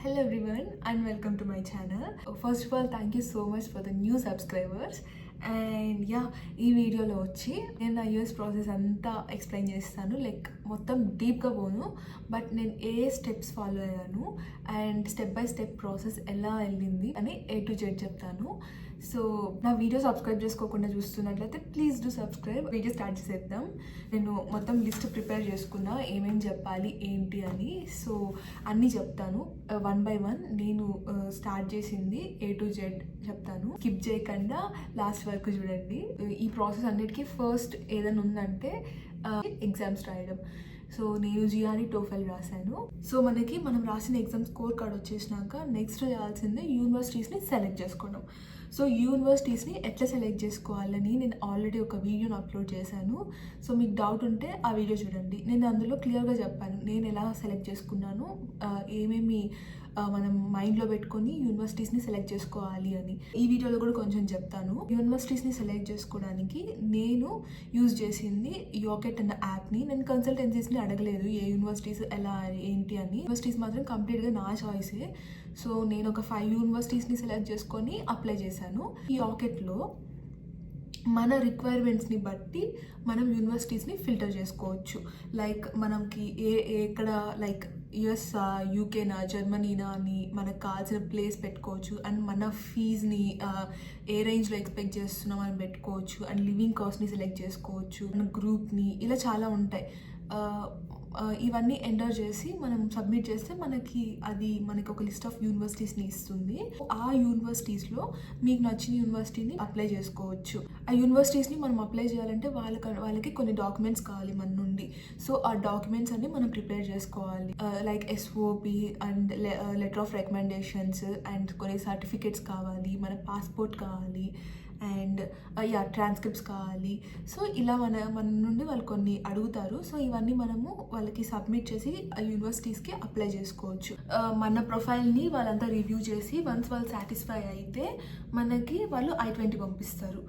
Hello everyone and welcome to my channel. First of all, thank you so much for the new subscribers. And ఈ వీడియోలో వచ్చి నేను నా US process అంతా explain చేస్తాను. Like మొత్తం డీప్గా పోను, బట్ నేను ఏ స్టెప్స్ ఫాలో అయ్యాను and step by step process ఎలా వెళ్ళింది అని A to Z చెప్తాను. సో నా వీడియో సబ్స్క్రైబ్ చేసుకోకుండా చూస్తున్నట్లయితే please do subscribe. Video start చేసేద్దాం. నేను మొత్తం లిస్ట్ ప్రిపేర్ చేసుకున్నా ఏమేమి చెప్పాలి ఏంటి అని. సో అన్నీ చెప్తాను వన్ బై వన్. నేను స్టార్ట్ చేసింది A to Z చెప్తాను. స్కిప్ చేయకుండా లాస్ట్ వరకు చూడండి. ఈ ప్రాసెస్ అన్నిటికీ ఫస్ట్ ఏదైనా ఉందంటే ఎగ్జామ్స్ రాయడం. సో నేను జిఆర్ఈ టోఫెల్ రాశాను. సో మనం రాసిన ఎగ్జామ్ స్కోర్ కార్డ్ వచ్చేసినాక నెక్స్ట్ చేయాల్సిందే యూనివర్సిటీస్ని సెలెక్ట్ చేసుకోవడం. సో యూనివర్సిటీస్ని ఎట్లా సెలెక్ట్ చేసుకోవాలని నేను ఆల్రెడీ ఒక వీడియోని అప్లోడ్ చేశాను. సో మీకు డౌట్ ఉంటే ఆ వీడియో చూడండి. నేను అందులో క్లియర్గా చెప్పాను నేను ఎలా సెలెక్ట్ చేసుకున్నాను, ఏమేమి మనం మైండ్లో పెట్టుకొని యూనివర్సిటీస్ని సెలెక్ట్ చేసుకోవాలి అని ఈ వీడియోలో కూడా కొంచెం చెప్తాను. యూనివర్సిటీస్ని సెలెక్ట్ చేసుకోవడానికి నేను యూజ్ చేసింది యోకెట్ అన్న యాప్ని. నేను కన్సల్టెన్సీస్ని అడగలేదు ఏ యూనివర్సిటీస్ ఎలా ఏంటి అని. యూనివర్సిటీస్ మాత్రం కంప్లీట్గా నా చాయిసే. సో నేను ఒక 5 యూనివర్సిటీస్ని సెలెక్ట్ చేసుకొని అప్లై చేశాను. ఈ యోకెట్లో మన రిక్వైర్మెంట్స్ని బట్టి మనం యూనివర్సిటీస్ని ఫిల్టర్ చేసుకోవచ్చు. లైక్ మనకి ఎక్కడ లైక్ యుఎస్, యూకేనా, జర్మనీనా అని మనకు కావాల్సిన ప్లేస్ పెట్టుకోవచ్చు. అండ్ మన ఫీజ్ని ఏ రేంజ్లో ఎక్స్పెక్ట్ చేస్తున్నాం అని పెట్టుకోవచ్చు. అండ్ లివింగ్ కాస్ట్ని సెలెక్ట్ చేసుకోవచ్చు. మన గ్రూప్ని ఇలా చాలా ఉంటాయి. ఇవన్నీ ఎంటర్ చేసి మనం సబ్మిట్ చేస్తే మనకి ఒక లిస్ట్ ఆఫ్ యూనివర్సిటీస్ని ఇస్తుంది. ఆ యూనివర్సిటీస్లో మీకు నచ్చిన యూనివర్సిటీని అప్లై చేసుకోవచ్చు. ఆ యూనివర్సిటీస్ని మనం అప్లై చేయాలంటే వాళ్ళకి కొన్ని డాక్యుమెంట్స్ కావాలి మన నుండి. సో ఆ డాక్యుమెంట్స్ అన్ని మనం ప్రిపేర్ చేసుకోవాలి. Like SOP and letter of recommendations and కొన్ని సర్టిఫికేట్స్ కావాలి, మన పాస్పోర్ట్ కావాలి అండ్ ట్రాన్స్క్రిప్ట్స్ కావాలి. సో ఇలా మన నుండి వాళ్ళు కొన్ని అడుగుతారు. సో ఇవన్నీ మనము వాళ్ళకి సబ్మిట్ చేసి ఆ యూనివర్సిటీస్కి అప్లై చేసుకోవచ్చు. మన ప్రొఫైల్ని వాళ్ళంతా రివ్యూ చేసి వన్స్ వాళ్ళు సాటిస్ఫై అయితే మనకి వాళ్ళు I-20 పంపిస్తారు.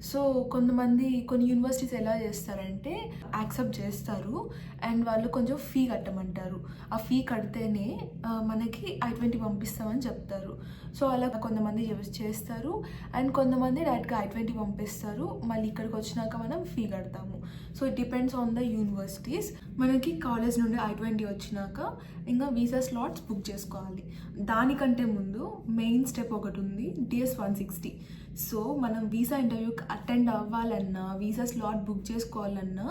సో కొన్ని యూనివర్సిటీస్ ఎలా చేస్తారంటే యాక్సెప్ట్ చేస్తారు అండ్ వాళ్ళు కొంచెం ఫీ కట్టమంటారు. ఆ ఫీ కడితేనే మనకి I-20 పంపిస్తామని చెప్తారు. సో అలా కొంతమంది చేస్తారు అండ్ కొంతమంది డైరెక్ట్గా I-20 పంపిస్తారు. మళ్ళీ ఇక్కడికి వచ్చినాక మనం ఫీ కడతాము. So it depends on the universities. మనకి కాలేజ్ నుండి I-20 వచ్చినాక ఇంకా వీసా స్లాట్స్ బుక్ చేసుకోవాలి. దానికంటే ముందు మెయిన్ స్టెప్ ఒకటి ఉంది, DS-160. సో మనం వీసా ఇంటర్వ్యూకి అటెండ్ అవ్వాలన్నా, వీసా స్లాట్ బుక్ చేసుకోవాలన్నా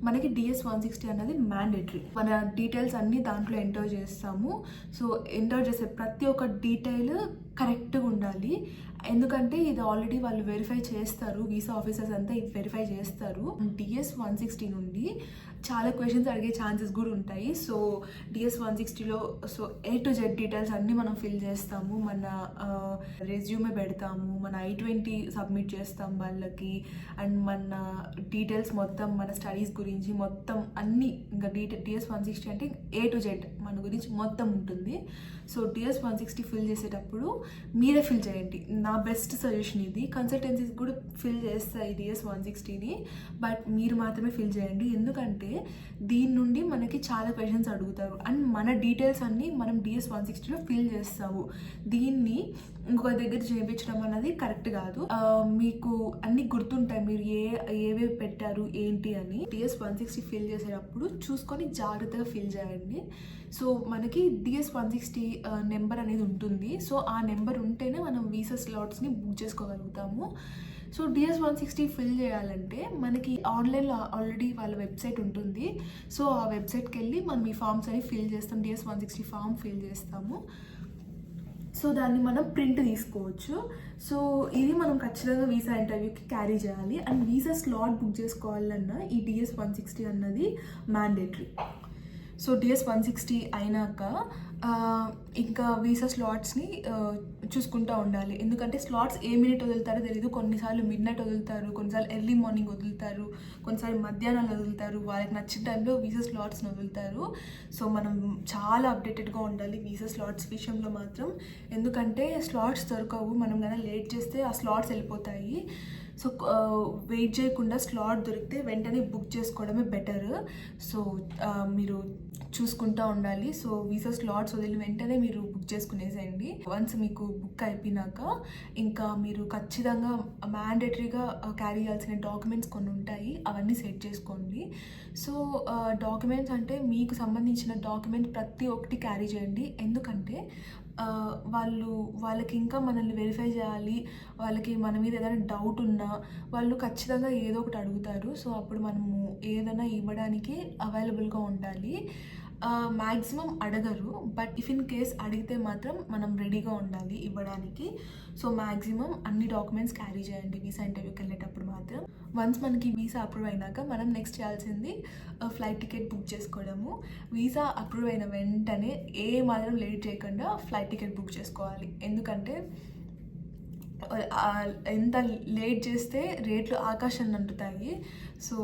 మనకి DS-160 అన్నది మ్యాండేటరీ. మన డీటెయిల్స్ అన్నీ దాంట్లో ఎంటర్ చేస్తాము. సో ఎంటర్ చేసే ప్రతి ఒక్క డీటెయిల్ కరెక్ట్గా ఉండాలి. ఎందుకంటే ఇది ఆల్రెడీ వాళ్ళు వెరిఫై చేస్తారు, వీసా ఆఫీసర్స్ అంతా ఇది వెరిఫై చేస్తారు. DS-160 నుండి చాలా క్వశ్చన్స్ అడిగే ఛాన్సెస్ కూడా ఉంటాయి. సో DS-160లో A to Z డీటెయిల్స్ అన్నీ మనం ఫిల్ చేస్తాము. మన రెజ్యూమే పెడతాము, మన I-20 సబ్మిట్ చేస్తాం వాళ్ళకి. అండ్ మన డీటెయిల్స్ మొత్తం మన స్టడీస్ గురించి మొత్తం అన్నీ ఇంకా DS-160 అంటే A to Z మన గురించి మొత్తం ఉంటుంది. సో DS-160 ఫిల్ చేసేటప్పుడు మీరే ఫిల్ చేయండి. నా బెస్ట్ సజెషన్ ఇది. కన్సల్టెన్సీస్ కూడా ఫిల్ చేస్తాయి DS-160ని, బట్ మీరు మాత్రమే ఫిల్ చేయండి. ఎందుకంటే దీని నుండి మనకి చాలా క్వశ్చన్స్ అడుగుతారు అండ్ మన డీటెయిల్స్ అన్నీ మనం DS-160లో ఫిల్ చేస్తాము. దీన్ని ఇంకొక దగ్గర చేయించడం అన్నది కరెక్ట్ కాదు. మీకు అన్నీ గుర్తుంటాయి మీరు ఏవేవి పెట్టారు ఏంటి అని. DS-160 ఫిల్ చేసేటప్పుడు చూసుకొని జాగ్రత్తగా ఫిల్ చేయండి. సో మనకి DS-160 నెంబర్ అనేది ఉంటుంది. సో ఆ నెంబర్ ఉంటేనే మనం వీసా స్లాట్స్ని బుక్ చేసుకోగలుగుతాము. సో DS-160 ఫిల్ చేయాలంటే మనకి ఆన్లైన్లో ఆల్రెడీ వాళ్ళ వెబ్సైట్ ఉంటుంది. సో ఆ వెబ్సైట్కి వెళ్ళి మనం ఈ ఫామ్స్ అని ఫిల్ చేస్తాం. DS-160 ఫామ్ ఫిల్ చేస్తాము. సో దాన్ని మనం ప్రింట్ తీసుకోవచ్చు. సో ఇది మనం ఖచ్చితంగా వీసా ఇంటర్వ్యూకి క్యారీ చేయాలి. అండ్ వీసా స్లాట్ బుక్ చేసుకోవాలన్నా ఈ DS-160 అన్నది మ్యాండేటరీ. సో DS-160 అయినాక ఇంకా వీసా స్లాట్స్ని చూసుకుంటూ ఉండాలి. ఎందుకంటే స్లాట్స్ ఏ మినిట్ వదులుతారో తెలీదు. కొన్నిసార్లు మిడ్నైట్ వదులుతారు, కొన్నిసార్లు ఎర్లీ మార్నింగ్ వదులుతారు, కొన్నిసార్లు మధ్యాహ్నాలు వదులుతారు. వాళ్ళకి నచ్చిన టైంలో వీసా స్లాట్స్ని వదులుతారు. సో మనం చాలా అప్డేటెడ్గా ఉండాలి వీసా స్లాట్స్ విషయంలో మాత్రం. ఎందుకంటే స్లాట్స్ దొరకవు. మనం కన్నా లేట్ చేస్తే ఆ స్లాట్స్ వెళ్ళిపోతాయి. సో వెయిట్ చేయకుండా స్లాట్ దొరికితే వెంటనే బుక్ చేసుకోవడమే బెటర్. సో మీరు చూసుకుంటూ ఉండాలి. సో వీసా స్లాట్స్ వదిలి వెంటనే మీరు బుక్ చేసుకునేసేయండి. వన్స్ మీకు బుక్ అయిపోయినాక ఇంకా మీరు ఖచ్చితంగా మ్యాండేటరీగా క్యారీ చేయాల్సిన డాక్యుమెంట్స్ కొన్ని ఉంటాయి, అవన్నీ సెట్ చేసుకోండి. సో డాక్యుమెంట్స్ అంటే మీకు సంబంధించిన డాక్యుమెంట్ ప్రతి ఒక్కటి క్యారీ చేయండి. ఎందుకంటే వాళ్ళకి ఇంకా మనల్ని వెరిఫై చేయాలి. వాళ్ళకి మన మీద ఏదైనా డౌట్ ఉన్నా వాళ్ళు ఖచ్చితంగా ఏదో ఒకటి అడుగుతారు. సో అప్పుడు మనము ఏదైనా ఇవ్వడానికి అవైలబుల్గా ఉండాలి. మ్యాక్సిమం అడగరు, బట్ ఇఫ్ ఇన్ కేస్ అడిగితే మాత్రం మనం రెడీగా ఉండాలి ఇవ్వడానికి. సో మ్యాక్సిమం అన్ని డాక్యుమెంట్స్ క్యారీ చేయండి వీసా ఇంటర్వ్యూకి వెళ్ళేటప్పుడు మాత్రం. వన్స్ మనకి వీసా అప్రూవ్ అయినాక మనం నెక్స్ట్ చేయాల్సింది ఫ్లైట్ టికెట్ బుక్ చేసుకోవడము. వీసా అప్రూవ్ అయిన వెంటనే ఏ మాత్రం లేట్ చేయకుండా ఫ్లైట్ టికెట్ బుక్ చేసుకోవాలి. ఎందుకంటే ఎంత లేట్ చేస్తే రేట్లు ఆకాశాన్ని అంటుతాయి. సో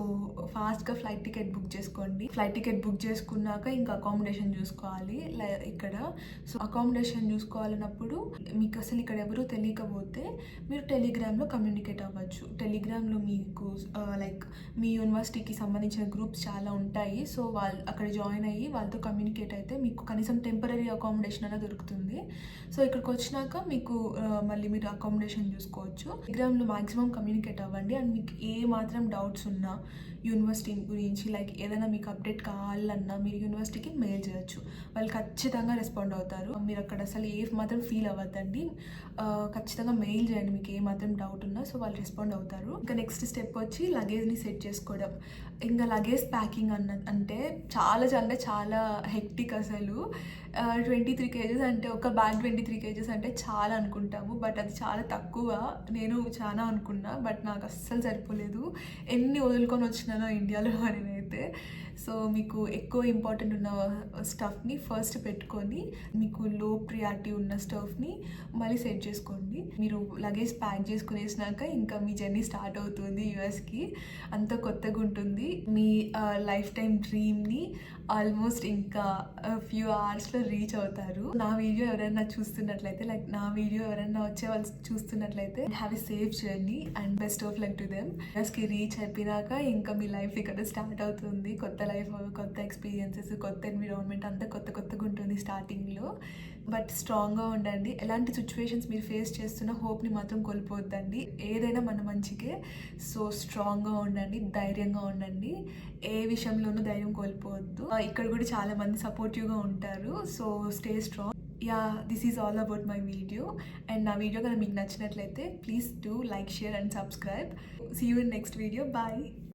ఫాస్ట్గా ఫ్లైట్ టికెట్ బుక్ చేసుకోండి. ఫ్లైట్ టికెట్ బుక్ చేసుకున్నాక ఇంకా అకామిడేషన్ చూసుకోవాలి ఇక్కడ. సో అకామిడేషన్ చూసుకోవాలన్నప్పుడు మీకు అసలు ఇక్కడ ఎవరు తెలియకపోతే మీరు టెలిగ్రామ్లో కమ్యూనికేట్ అవ్వచ్చు. టెలిగ్రామ్లో మీకు లైక్ మీ యూనివర్సిటీకి సంబంధించిన గ్రూప్స్ చాలా ఉంటాయి. సో వాళ్ళు అక్కడ జాయిన్ అయ్యి వాళ్ళతో కమ్యూనికేట్ అయితే మీకు కనీసం టెంపరీ అకామిడేషన్ అలా దొరుకుతుంది. సో ఇక్కడికి వచ్చినాక మీకు మళ్ళీ మీరు అకామిడేషన్ చూసుకోవచ్చు. టెలిగ్రామ్లో మ్యాక్సిమం కమ్యూనికేట్ అవ్వండి. అండ్ మీకు ఏ మాత్రం డౌట్స్ ఉన్నా యూనివర్సిటీ గురించి లైక్ ఏదైనా మీకు అప్డేట్ కావాలన్నా మీరు యూనివర్సిటీకి మెయిల్ చేయొచ్చు. వాళ్ళు ఖచ్చితంగా రెస్పాండ్ అవుతారు. మీరు అక్కడ అసలు ఏ మాత్రం ఫీల్ అవ్వద్దండి. ఖచ్చితంగా మెయిల్ చేయండి మీకు ఏ మాత్రం డౌట్ ఉన్నా. సో వాళ్ళు రెస్పాండ్ అవుతారు. ఇంకా నెక్స్ట్ స్టెప్ వచ్చి లగేజ్ని సెట్ చేసుకోవడం. ఇంకా లగేజ్ ప్యాకింగ్ అంటే చాలా హెక్టిక్ అసలు. 23 kgs అంటే ఒక బ్యాగ్ 23 kgs అంటే చాలా అనుకుంటాము, బట్ అది చాలా తక్కువ. నేను చాలా అనుకున్నా, బట్ నాకు అస్సలు సరిపోలేదు. ఎన్ని వదులుకొని వచ్చినానో ఇండియాలో నేనైతే. సో మీకు ఎక్కువ ఇంపార్టెంట్ ఉన్న స్టఫ్ని ఫస్ట్ పెట్టుకొని మీకు లో ప్రియారిటీ ఉన్న స్టఫ్ని మళ్ళీ సెట్ చేసుకోండి. మీరు లగేజ్ ప్యాక్ చేసుకునేసినాక ఇంకా మీ జర్నీ స్టార్ట్ అవుతుంది యూఎస్కి. అంత కొత్తగా ఉంటుంది. మీ లైఫ్ టైం డ్రీమ్ని ఆల్మోస్ట్ ఇంకా ఫ్యూ అవర్స్లో రీచ్ అవుతారు. నా వీడియో ఎవరైనా చూస్తున్నట్లయితే లైక్ నా వీడియో ఎవరైనా వచ్చే వాళ్ళు చూస్తున్నట్లయితే have a safe journey and best of luck to them. యూఎస్కి రీచ్ అయిపోయినాక ఇంకా మీ లైఫ్ ఇక్కడ స్టార్ట్ అవుతుంది. కొత్త లైఫ్, కొత్త ఎక్స్పీరియన్సెస్, కొత్త ఎన్విరాన్మెంట్ అంతా కొత్తగా ఉంటుంది స్టార్టింగ్లో. బట్ స్ట్రాంగ్గా ఉండండి. ఎలాంటి సిచ్యువేషన్స్ మీరు ఫేస్ చేస్తున్న హోప్ని మాత్రం కోల్పోవద్దండి. ఏదైనా మన మంచికే. సో స్ట్రాంగ్గా ఉండండి, ధైర్యంగా ఉండండి. ఏ విషయంలోనూ ధైర్యం కోల్పోవద్దు. ఇక్కడ కూడా చాలా మంది సపోర్టివ్గా ఉంటారు. So stay strong. Yeah, this is all about my video. And నా వీడియో కనుక మీకు నచ్చినట్లయితే please do like, share and subscribe. See you in next video. Bye.